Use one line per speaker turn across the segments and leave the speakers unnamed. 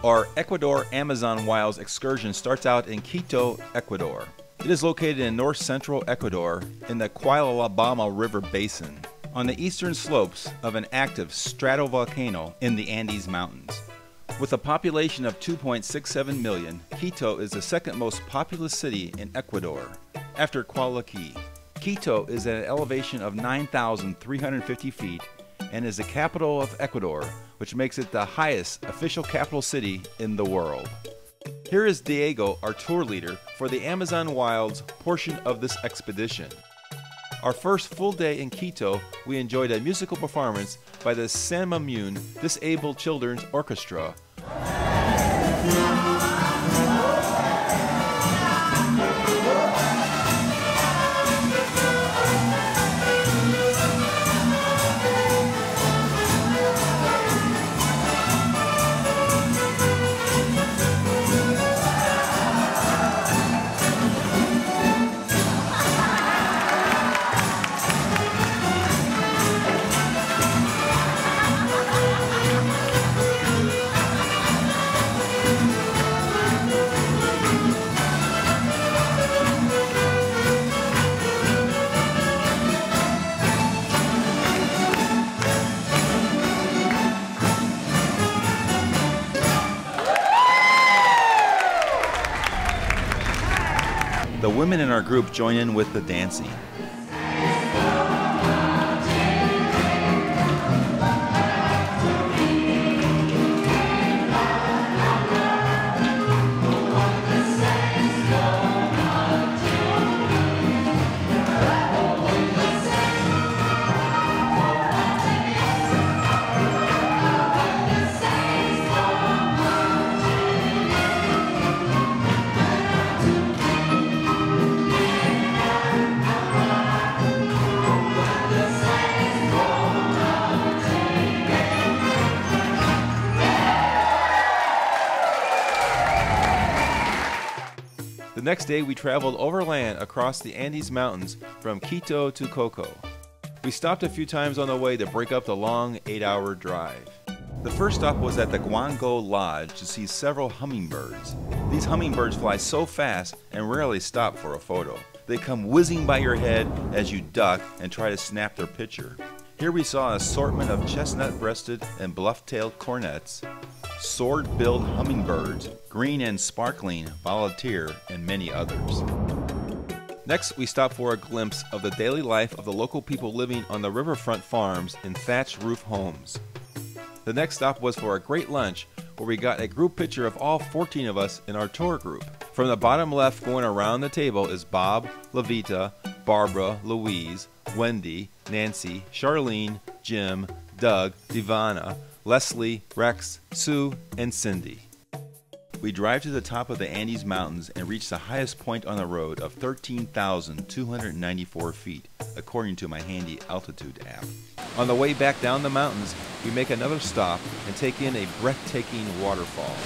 Our Ecuador Amazon Wilds excursion starts out in Quito, Ecuador. It is located in north-central Ecuador in the Quillabamba River Basin, on the eastern slopes of an active stratovolcano in the Andes Mountains. With a population of 2.67 million, Quito is the second most populous city in Ecuador, after Guayaquil. Quito is at an elevation of 9,350 feet and is the capital of Ecuador, which makes it the highest official capital city in the world. Here is Diego, our tour leader, for the Amazon Wilds portion of this expedition. Our first full day in Quito, we enjoyed a musical performance by the San Mamune Disabled Children's Orchestra. The women in our group join in with the dancing. The next day we traveled overland across the Andes Mountains from Quito to Coca. We stopped a few times on the way to break up the long 8-hour drive. The first stop was at the Guango Lodge to see several hummingbirds. These hummingbirds fly so fast and rarely stop for a photo. They come whizzing by your head as you duck and try to snap their picture. Here we saw an assortment of chestnut-breasted and bluff-tailed cornets, sword-billed hummingbirds, green and sparkling volunteer, and many others. Next, we stopped for a glimpse of the daily life of the local people living on the riverfront farms in thatched roof homes. The next stop was for a great lunch where we got a group picture of all 14 of us in our tour group. From the bottom left going around the table is Bob, LaVita, Barbara, Louise, Wendy, Nancy, Charlene, Jim, Doug, Divana, Leslie, Rex, Sue, and Cindy. We drive to the top of the Andes Mountains and reach the highest point on the road of 13,294 feet, according to my handy altitude app. On the way back down the mountains, we make another stop and take in a breathtaking waterfall.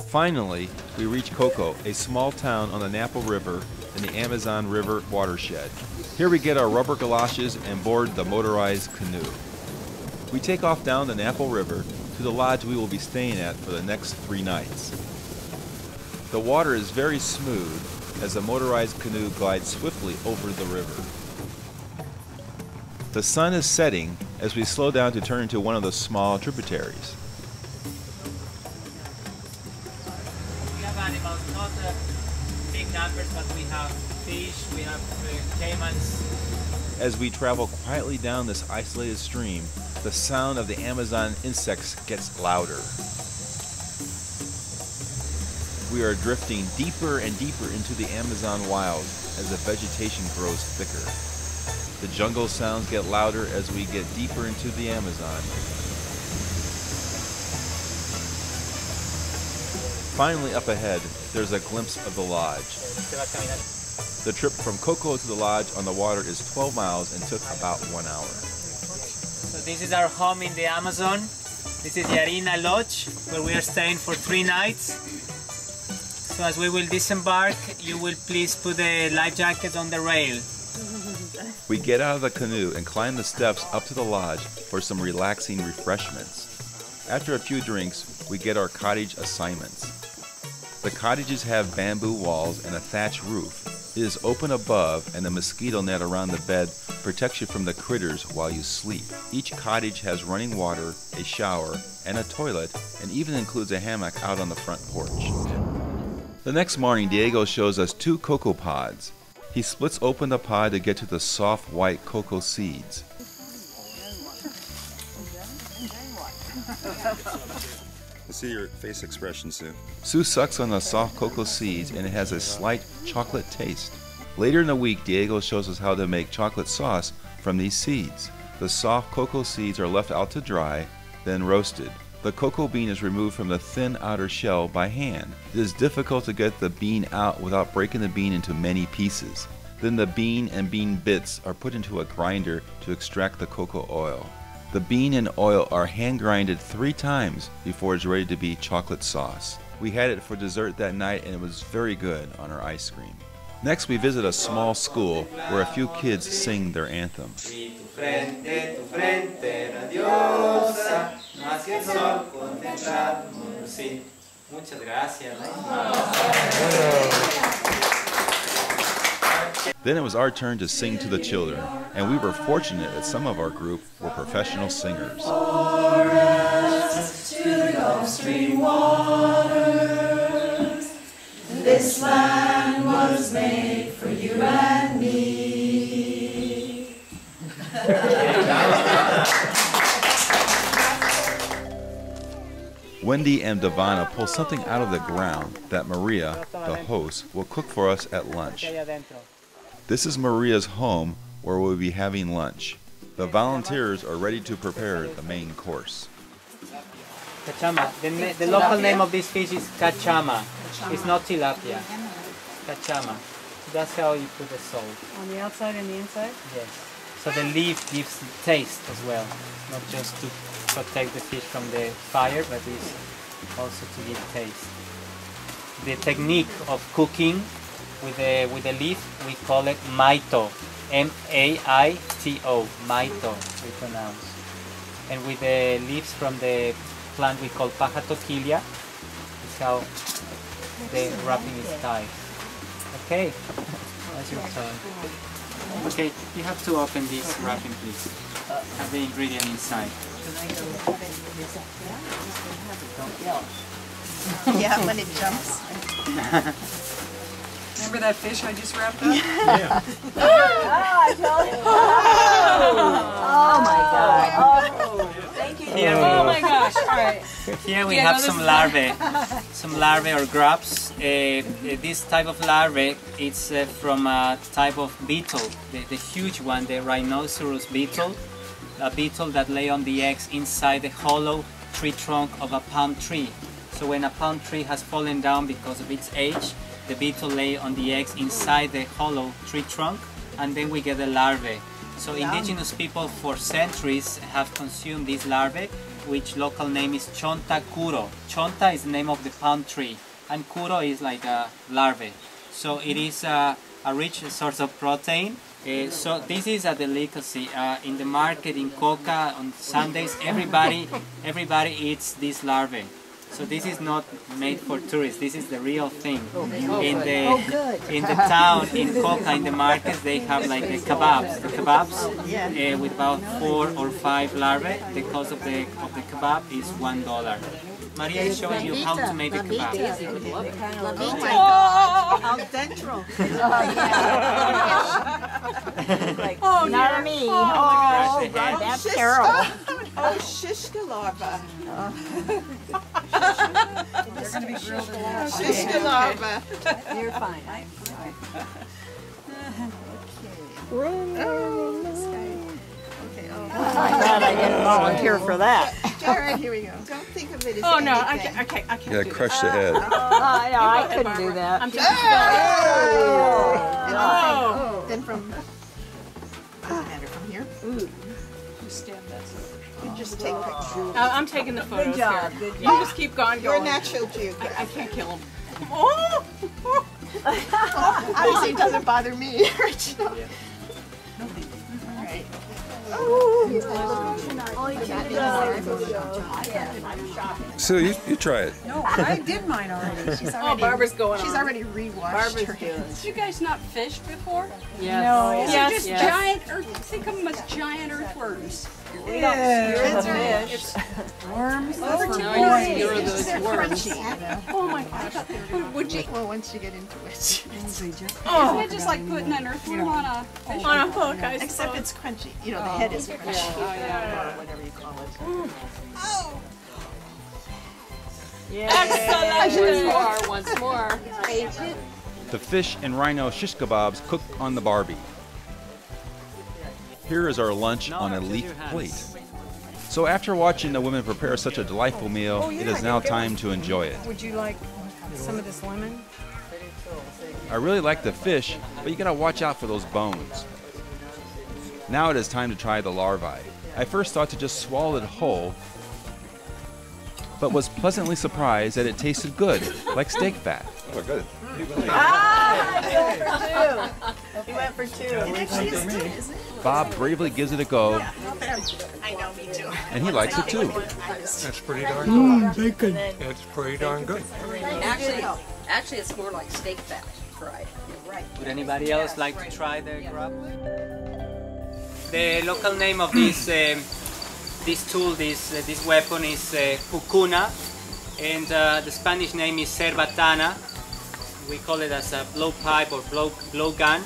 Finally, we reach Coca, a small town on the Napo River in the Amazon River watershed. Here we get our rubber galoshes and board the motorized canoe. We take off down the Napo River to the lodge we will be staying at for the next 3 nights. The water is very smooth as the motorized canoe glides swiftly over the river. The sun is setting as we slow down to turn into one of the small tributaries.
We have animals, not big numbers, but we have fish, we have caimans.
As we travel quietly down this isolated stream, the sound of the Amazon insects gets louder. We are drifting deeper and deeper into the Amazon wilds as the vegetation grows thicker. The jungle sounds get louder as we get deeper into the Amazon. Finally, up ahead, there's a glimpse of the lodge. The trip from Coca to the lodge on the water is 12 miles and took about 1 hour.
So this is our home in the Amazon. This is Yarina Lodge, where we are staying for 3 nights. So as we will disembark, you will please put the life jackets on the rail.
We get out of the canoe and climb the steps up to the lodge for some relaxing refreshments. After a few drinks, we get our cottage assignments. The cottages have bamboo walls and a thatch roof. It is open above, and a mosquito net around the bed protects you from the critters while you sleep. Each cottage has running water, a shower, and a toilet, and even includes a hammock out on the front porch. The next morning, Diego shows us 2 cocoa pods. He splits open the pod to get to the soft white cocoa seeds.
Let's see your face expression, Sue.
Sue sucks on the soft cocoa seeds and it has a slight chocolate taste. Later in the week, Diego shows us how to make chocolate sauce from these seeds. The soft cocoa seeds are left out to dry, then roasted. The cocoa bean is removed from the thin outer shell by hand. It is difficult to get the bean out without breaking the bean into many pieces. Then the bean and bean bits are put into a grinder to extract the cocoa oil. The bean and oil are hand grinded 3 times before it's ready to be chocolate sauce. We had it for dessert that night and it was very good on our ice cream. Next we visit a small school where a few kids sing their anthem. Then it was our turn to sing to the children, and we were fortunate that some of our group were professional singers. This land was made for you and me. Wendy and Devana pull something out of the ground that Maria, the host, will cook for us at lunch. This is Maria's home where we'll be having lunch. The volunteers are ready to prepare the main course.
Cachama. The local name of this fish is cachama. It's not tilapia. Cachama. That's how you put the salt.
On the outside and the inside?
Yes. So the leaf gives taste as well. Not just to protect the fish from the fire, but it's also to give taste. The technique of cooking with the leaf, we call it maito. M-A-I-T-O. Maito, we pronounce. And with the leaves from the plant we call paja toquilla, is how the wrapping is tied. Okay, that's your turn. Okay, you have to open this wrapping, please. Have the ingredient inside.
Yeah, when it jumps.
Remember that fish I just wrapped up?
Yeah. I told you. Oh my God. Oh, thank you.
Here
Oh my gosh. All right.
Here we have some larvae or grubs. This type of larvae, it's from a type of beetle, the huge one, the rhinoceros beetle, a beetle that lay on the eggs inside the hollow tree trunk of a palm tree. So when a palm tree has fallen down because of its age, the beetle lay on the eggs inside the hollow tree trunk, and then we get the larvae. So indigenous people for centuries have consumed these larvae, which local name is chonta kuro. Chonta is the name of the palm tree, and kuro is like a larvae. So it is a rich source of protein. So this is a delicacy. In the market in Coca on Sundays, everybody eats this larvae. So this is not made for tourists. This is the real thing. In the town in Coca, in the markets, they have like the kebabs. The kebabs with about 4 or 5 larvae. The cost of the kebab is $1. Maria is showing you how to make the kebab.
LaVita. Al dentro.
Oh,
Not me.
Oh,
that's terrible.
oh, shishka larva. They're going to be grilled in that. Shishka larva.
You're fine. Oh my God, I didn't volunteer for that.
All right, here we go. Don't think of it as
Oh no, I
anything.
can't
Yeah,
do
crush the head.
I couldn't do that.
And then from here.
Just stand that.
You just take pictures.
I'm taking the photos here. You just keep going.
You're a natural geographer.
I can't kill him.
Obviously, it doesn't bother me.
Sue, you try it.
No, I did mine already. She's already
Barbara's going
She's
on.
already rewashed her
Did you guys not fish before?
No.
They're just giant think of them as giant earthworms.
Kids are fish. Worms.
You're those
They're
worms.
crunchy.
Oh my gosh. Would you?
Well, once you get into it.
Isn't it just like putting an earthworm on a fish?
On a hook, I Except it's crunchy. You know, the head is crunchy.
Yeah.
Or whatever you call it.
Excellent! Once more.
The fish and rhino shish kebabs cooked on the Barbie. Here is our lunch on a leaf plate. So after watching the women prepare such a delightful meal, it is now time to enjoy it.
Would you like some of this lemon?
I really like the fish, but you gotta watch out for those bones. Now it is time to try the larvae. I first thought to just swallow it whole, but was pleasantly surprised that it tasted good, like steak fat.
Oh, good.
He went for two.
Bob bravely gives it a go,
I know, me too.
and he likes it too.
That's pretty darn good. Bacon. It's pretty darn good.
Actually, it's more like steak fat fried.
Would anybody else like to try the grub? The local name of this this tool, this weapon is pucuna, and the Spanish name is cerbatana. We call it as a blowpipe or blow gun,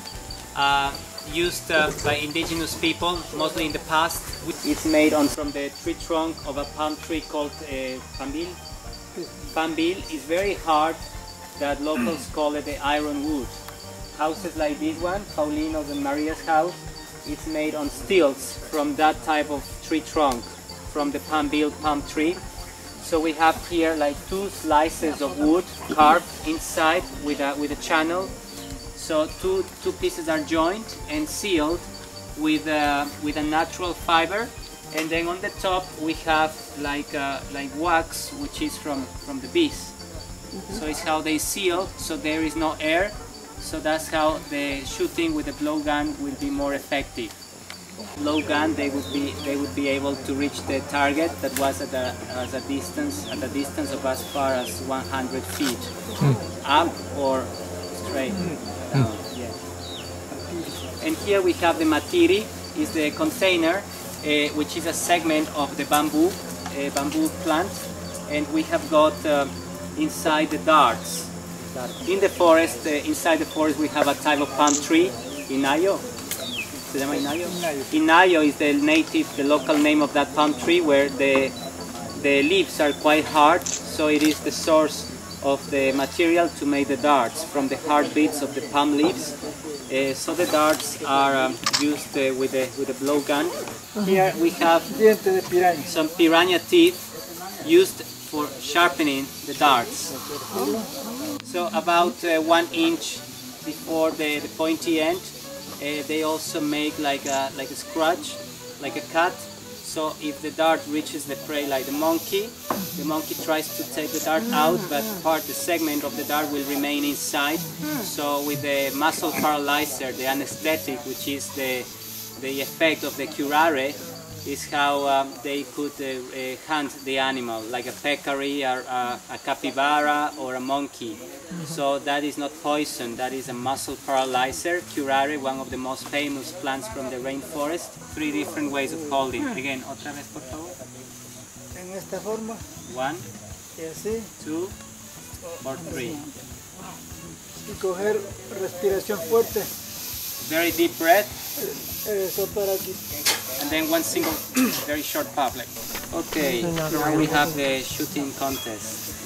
used by indigenous people, mostly in the past. It's made from the tree trunk of a palm tree called pambil. Pambil is very hard, that locals call it the iron wood. Houses like this one, Paulino's and Maria's house, it's made on stilts from that type of tree trunk, from the pambil palm tree. So we have here like two slices of wood carved inside with a channel. So two pieces are joined and sealed with a natural fiber, and then on the top we have like wax, which is from the bees. So it's how they seal, so there is no air. So that's how the shooting with the blow gun will be more effective. Blow gun, they would be able to reach the target that was at a distance of as far as 100 feet, up or straight down. Yeah. And here we have the matiri, is the container, which is a segment of the bamboo plant, and we have got inside the darts. In the forest, inside the forest, we have a type of palm tree, inayo. Se llama inayo? Inayo is the local name of that palm tree, where the leaves are quite hard, so it is the source of the material to make the darts from the hard bits of the palm leaves. So the darts are used with a blow gun. Here we have some piranha teeth used for sharpening the darts. So about 1 inch before the pointy end, they also make like a scratch, like a cut. So if the dart reaches the prey, like the monkey tries to take the dart out, but the segment of the dart will remain inside. So with the muscle paralyzer, the anesthetic, which is the effect of the curare, is how they could hunt the animal, like a peccary, or a capybara, or a monkey. So that is not poison, that is a muscle paralyzer. Curare, one of the most famous plants from the rainforest. 3 different ways of holding. Again, otra vez por favor.
En esta forma.
1,
Y así.
2, or 3.
Y coger respiración fuerte.
Very deep breath.
Eso para aquí.
And then one single, very short puff. Like, okay, now we have the shooting contest.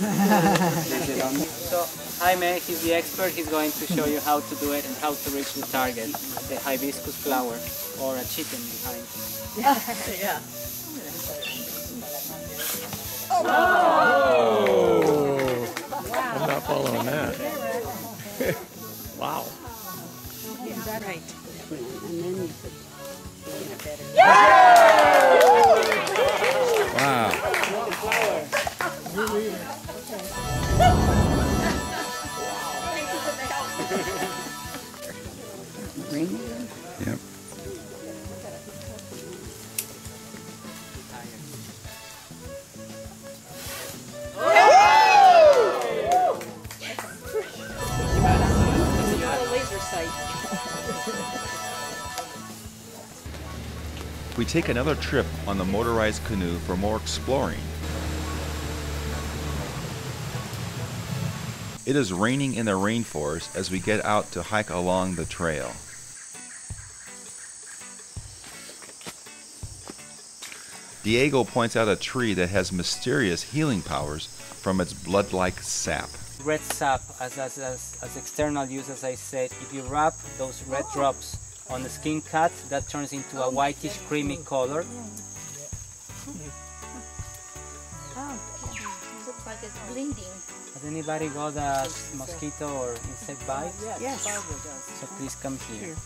So Jaime, he's the expert. He's going to show you how to do it and how to reach the target. The hibiscus flower, or a chicken behind.
Yeah.
Oh! I'm not following that. Wow.
Right.
And then you put
Wow.
Yep.
take another trip on the motorized canoe for more exploring. It is raining in the rainforest as we get out to hike along the trail. Diego points out a tree that has mysterious healing powers from its blood-like sap.
Red sap, as external use, as I said, if you rub those red drops on the skin cut, that turns into a whitish creamy color.
Looks like it's bleeding.
Has anybody got a mosquito or insect bite?
Yes.
So please come here.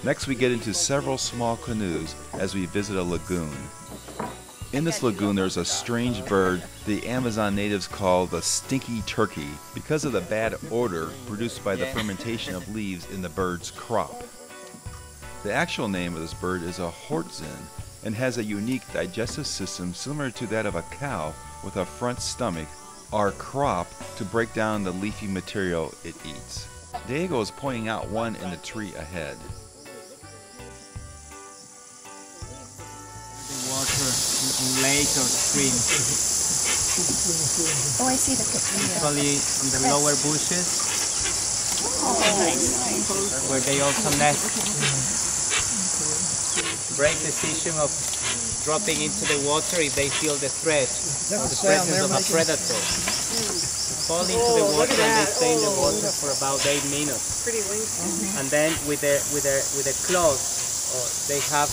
Next we get into several small canoes as we visit a lagoon. In this lagoon there's a strange bird the Amazon natives call the stinky turkey because of the bad odor produced by the fermentation of leaves in the bird's crop. The actual name of this bird is a hortzin and has a unique digestive system similar to that of a cow with a front stomach or crop to break down the leafy material it eats. Diego is pointing out one in the tree ahead.
The water in lake or stream.
Oh, I see the
Usually in the lower bushes, where they also nest. Great decision of dropping into the water if they feel the threat or the presence of a predator. Fall into the water and they stay in the water for about 8 minutes. And then with the claws they have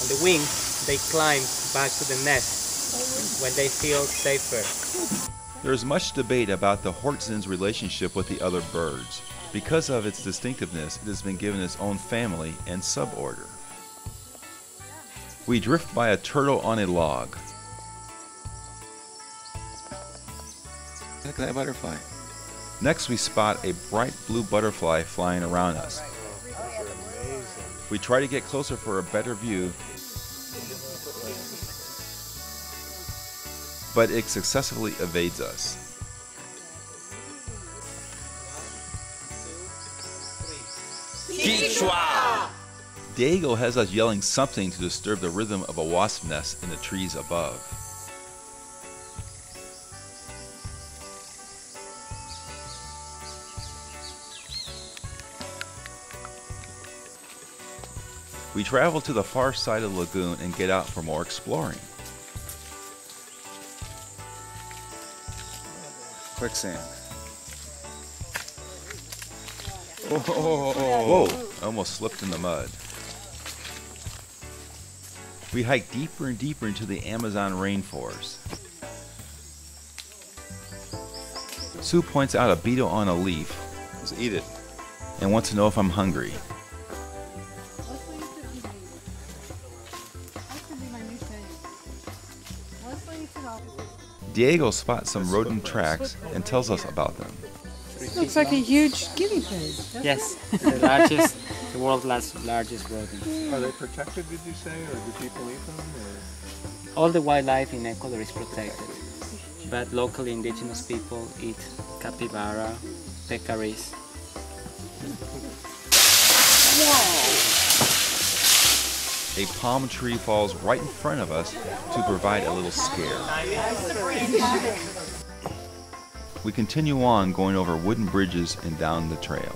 on the wings, they climb back to the nest when they feel safer.
There is much debate about the hortzin's relationship with the other birds. Because of its distinctiveness, it has been given its own family and suborder. We drift by a turtle on a log.
Look at that butterfly.
Next we spot a bright blue butterfly flying around us. We try to get closer for a better view, but it successfully evades us. Diego has us yelling something to disturb the rhythm of a wasp nest in the trees above. We travel to the far side of the lagoon and get out for more exploring.
Quicksand.
Whoa, I almost slipped in the mud. We hike deeper and deeper into the Amazon rainforest. Sue points out a beetle on a leaf.
Let's eat it.
And wants to know if I'm hungry. Diego spots some rodent tracks and tells us about them.
Looks like a huge guinea pig.
Yes, the largest, the world's largest rodent.
Are they protected, did you say, or do people eat them? Or?
All the wildlife in Ecuador is protected, but locally indigenous people eat capybara, peccaries.
A palm tree falls right in front of us to provide a little scare. We continue on going over wooden bridges and down the trail.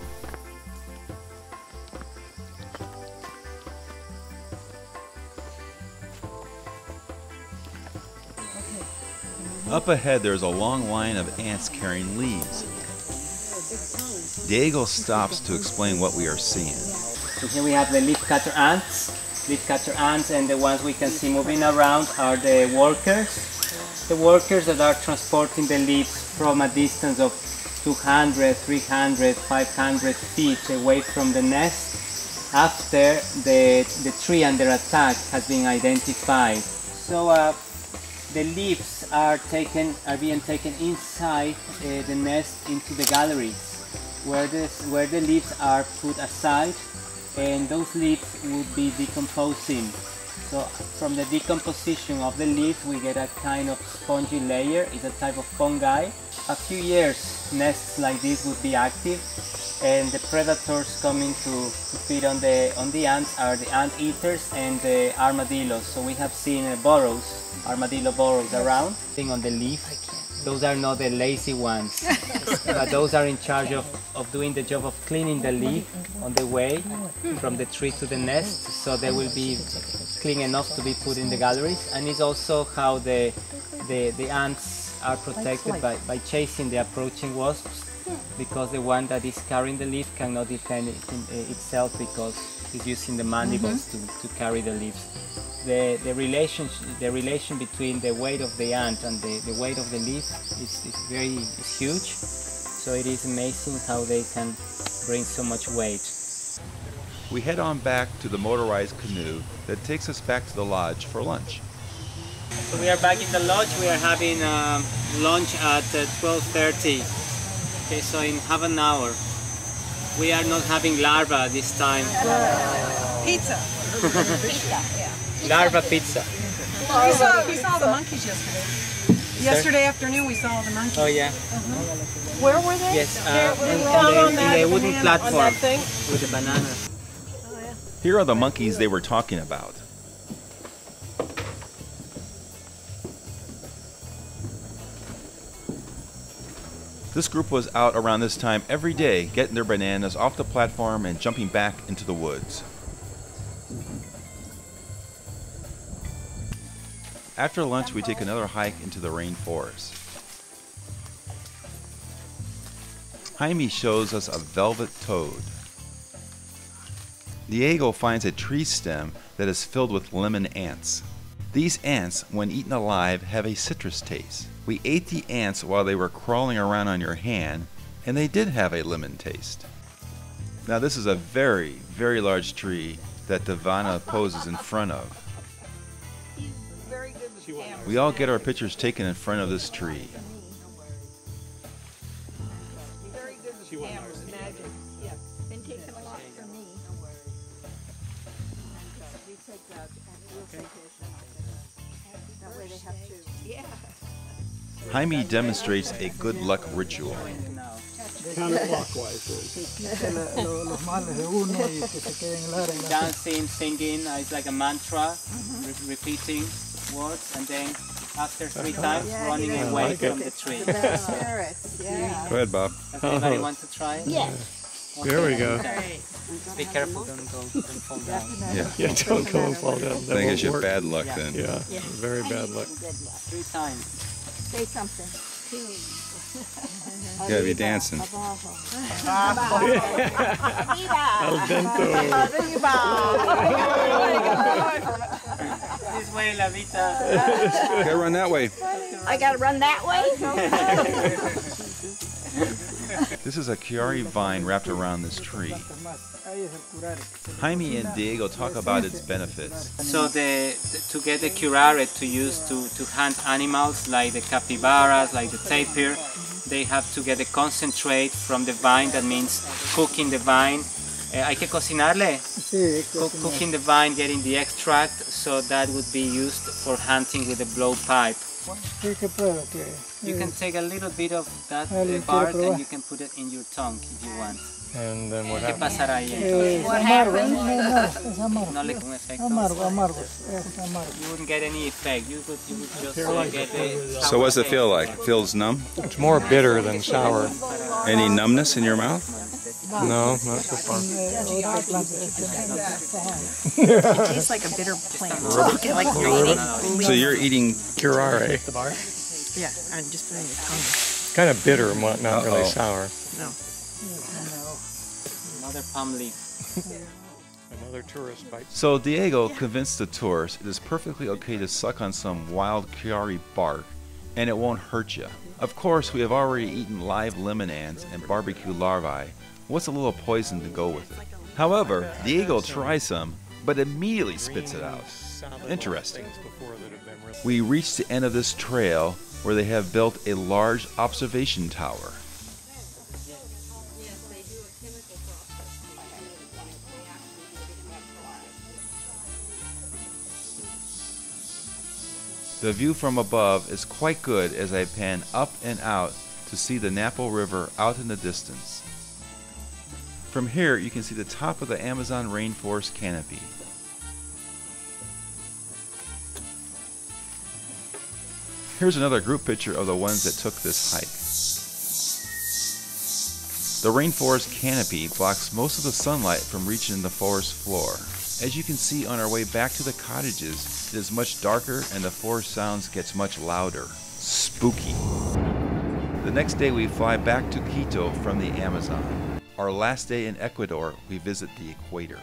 Up ahead there's a long line of ants carrying leaves. Diego stops to explain what we are seeing.
So here we have the leafcutter ants. Leafcutter ants, and the ones we can see moving around are the workers. The workers that are transporting the leaves from a distance of 200, 300, 500 feet away from the nest after the tree under attack has been identified. So the leaves are being taken inside the nest into the galleries where the leaves are put aside, and those leaves would be decomposing. So from the decomposition of the leaf we get a kind of spongy layer. It's a type of fungi. A few years nests like this would be active, and the predators coming to feed on the ants are the ant eaters and the armadillos. So we have seen burrows, armadillo burrows around. Thing on the leaf. Those are not the lazy ones, but those are in charge of doing the job of cleaning the leaf on the way from the tree to the nest, so they will be clean enough to be put in the galleries. And it's also how the ants are protected by chasing the approaching wasps, because the one that is carrying the leaf cannot defend itself because it's using the mandibles to carry the leaves. The relation between the weight of the ant and the weight of the leaf is huge. So it is amazing how they can bring so much weight.
We head on back to the motorized canoe that takes us back to the lodge for lunch.
So we are back in the lodge. We are having lunch at 12:30. Okay, so in half an hour. We are not having larva this time.
Pizza.
Pizza, yeah.
Larva pizza.
We saw the monkeys yesterday. Yesterday afternoon we saw the monkeys.
Oh yeah.
Where were they?
Yes,
on
in the wooden platform
on that thing?
with the banana.
Here are the monkeys they were talking about. This group was out around this time every day, getting their bananas off the platform and jumping back into the woods. After lunch, we take another hike into the rainforest. Jaime shows us a velvet toad. Diego finds a tree stem that is filled with lemon ants. These ants, when eaten alive, have a citrus taste. We ate the ants while they were crawling around on your hand, and they did have a lemon taste. Now this is a very, very large tree that Devana poses in front of. We all get our pictures taken in front of this tree.
Very good with cameras, imagine. Yeah. Been taking a lot from me. We take that and we'll take this. That way they have to. Yeah.
Jaime demonstrates a good luck ritual.
Dancing, singing, it's like a mantra, repeating words, and then after 3 times running away from the tree.
Yeah.
Go ahead, Bob.
Does anybody want to try it?
Yes.
Okay.
There we go.
Be careful, don't fall down.
Yeah.
Don't go and fall down.
I think it's your bad luck then.
Yeah, very bad luck.
3 times.
Say something.
You gotta be dancing.
Al dento.
This way, LaVita.
Gotta run that way.
I gotta run that way?
This is a kiari vine wrapped around this tree. Jaime and Diego talk about its benefits.
So to get the curare to use to hunt animals like the capybaras, like the tapir, they have to get the concentrate from the vine. That means cooking the vine. Hay que cocinarle. Cooking the vine, getting the extract, so that would be used for hunting with the blowpipe. You can take a little bit of that bark and you can put it in your tongue if you want.
And then what
¿Qué
happens?
pasará ahí entonces?
What happened?
No le un efecto. You wouldn't get any effect. You would just get the.
So what's it feel like? It feels numb?
It's more bitter than sour.
Any numbness in your mouth?
No, not so far.
It tastes like a bitter plant. Like you're eating.
So you're eating
Curare.
Yeah, and just putting your tongue.
Kind of bitter, not really sour.
No.
Another palm leaf.
Another tourist bite.
So Diego convinced the tourists it is perfectly okay to suck on some wild kiari bark and it won't hurt you. Of course, we have already eaten live lemon ants and barbecue larvae. What's a little poison to go with it? However, Diego tries some, but immediately spits it out. Interesting. We reached the end of this trail where they have built a large observation tower. The view from above is quite good as I pan up and out to see the Napo River out in the distance. From here, you can see the top of the Amazon rainforest canopy. Here's another group picture of the ones that took this hike. The rainforest canopy blocks most of the sunlight from reaching the forest floor. As you can see on our way back to the cottages, it is much darker and the forest sounds gets much louder. Spooky. The next day we fly back to Quito from the Amazon. Our last day in Ecuador, we visit the equator.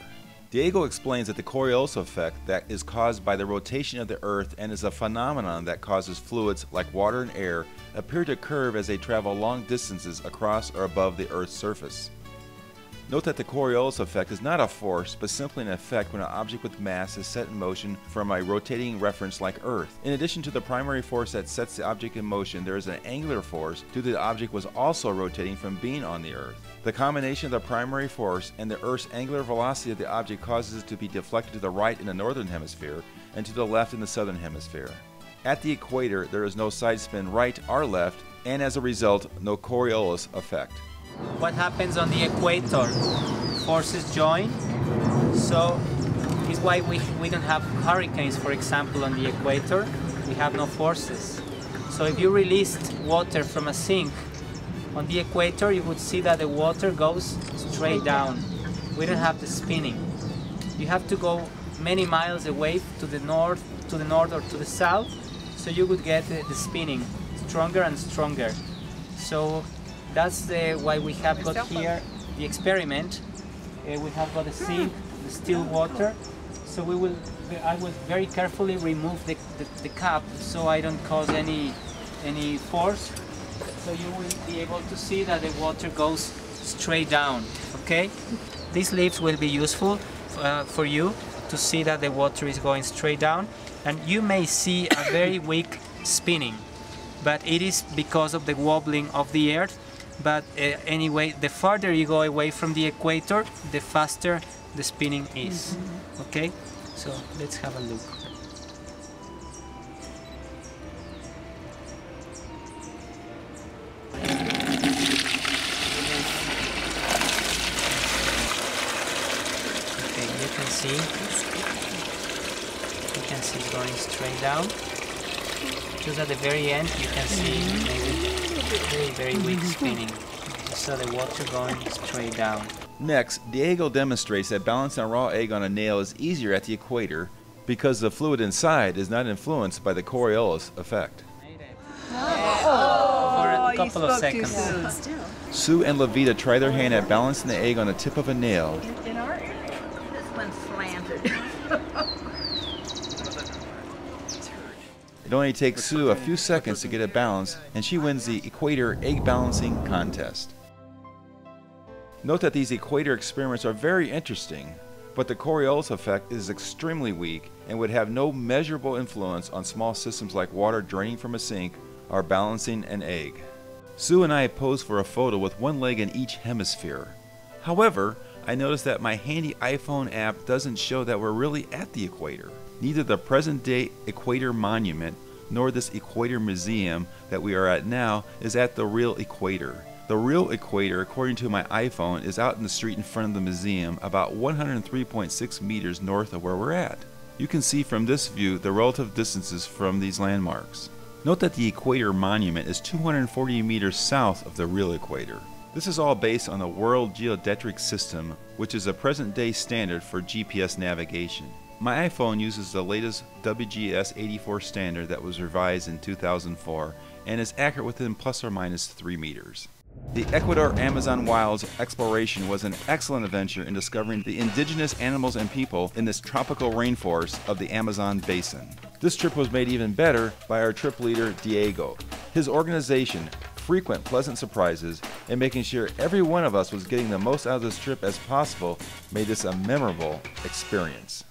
Diego explains that the Coriolis effect that is caused by the rotation of the Earth and is a phenomenon that causes fluids like water and air appear to curve as they travel long distances across or above the Earth's surface. Note that the Coriolis effect is not a force, but simply an effect when an object with mass is set in motion from a rotating reference like Earth. In addition to the primary force that sets the object in motion, there is an angular force due to the object was also rotating from being on the Earth. The combination of the primary force and the Earth's angular velocity of the object causes it to be deflected to the right in the northern hemisphere and to the left in the southern hemisphere. At the equator, there is no side spin right or left, and as a result, no Coriolis effect.
What happens on the equator? Forces join, so it's why we don't have hurricanes, for example, on the equator. We have no forces. So if you released water from a sink on the equator, you would see that the water goes straight down. We don't have the spinning. You have to go many miles away to the north or to the south, so you would get the spinning stronger and stronger. So that's why we have got here the experiment. We have got the sink, the still water. So I will very carefully remove the cap so I don't cause any force. So you will be able to see that the water goes straight down, okay? These leaves will be useful for you to see that the water is going straight down, and you may see a very weak spinning, but it is because of the wobbling of the earth. But anyway, the farther you go away from the equator, the faster the spinning is, okay? So let's have a look. You can see it's going straight down. Just at the very end, you can see maybe very weak spinning. So the water going straight down.
Next, Diego demonstrates that balancing a raw egg on a nail is easier at the equator because the fluid inside is not influenced by the Coriolis effect.
For a couple of seconds.
Sue and LaVita try their hand at balancing the egg on the tip of a nail.
In our area, this one's slanted.
It only takes Sue a few seconds to get it balanced, and she wins the Equator Egg Balancing Contest. Note that these equator experiments are very interesting, but the Coriolis effect is extremely weak and would have no measurable influence on small systems like water draining from a sink or balancing an egg. Sue and I posed for a photo with one leg in each hemisphere. However, I noticed that my handy iPhone app doesn't show that we're really at the equator. Neither the present-day Equator Monument nor this Equator Museum that we are at now is at the real equator. The real equator, according to my iPhone, is out in the street in front of the museum about 103.6 meters north of where we're at. You can see from this view the relative distances from these landmarks. Note that the Equator Monument is 240 meters south of the real equator. This is all based on the World Geodetic System, which is a present-day standard for GPS navigation. My iPhone uses the latest WGS 84 standard that was revised in 2004 and is accurate within plus or minus 3 meters. The Ecuador Amazon Wilds exploration was an excellent adventure in discovering the indigenous animals and people in this tropical rainforest of the Amazon basin. This trip was made even better by our trip leader, Diego. His organization, frequent pleasant surprises, and making sure every one of us was getting the most out of this trip as possible made this a memorable experience.